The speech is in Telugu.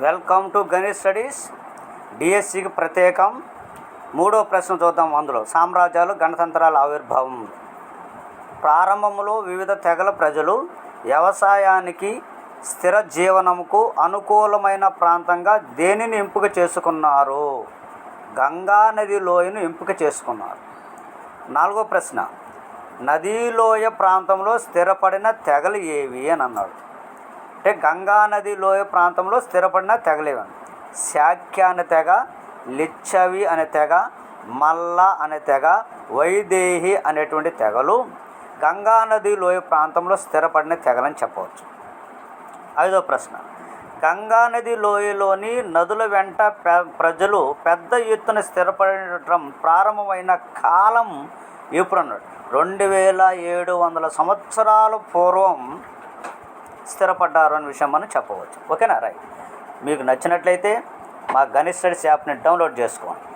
Welcome to Ganit studies. డిఎస్సికి ప్రత్యేకం. మూడో ప్రశ్న చూద్దాం. అందులో సామ్రాజ్యాలు గణతంత్రాల ఆవిర్భావం. ప్రారంభంలో వివిధ తెగల ప్రజలు వ్యవసాయానికి స్థిర జీవనముకు అనుకూలమైన ప్రాంతంగా దేనిని ఎంపిక చేసుకున్నారు? గంగా నది లోయను ఎంపిక చేసుకున్నారు. నాలుగో ప్రశ్న, నదీ లోయ ప్రాంతంలో స్థిరపడిన తెగలు ఏవి అని అన్నాడు. అంటే గంగా నది లోయ ప్రాంతంలో స్థిరపడిన తెగలేవని శాక్య అనే తెగ, లిచ్చవి అనే తెగ, మల్ల అనే తెగ, వైదేహి అనేటువంటి తెగలు గంగా నది లోయ ప్రాంతంలో స్థిరపడిన తెగలని చెప్పవచ్చు. ఐదో ప్రశ్న, గంగా నది లోయలోని నదుల వెంట ప్రజలు పెద్ద ఎత్తున స్థిరపడటం ప్రారంభమైన కాలం ఎప్పుడు అన్నాడు? 2700 సంవత్సరాల పూర్వం స్థిరపడ్డారు అనే విషయం మనం చెప్పవచ్చు. ఓకేనా? రైట్. మీకు నచ్చినట్లయితే మా గణిత్ స్టడీస్ యాప్ని డౌన్లోడ్ చేసుకోండి.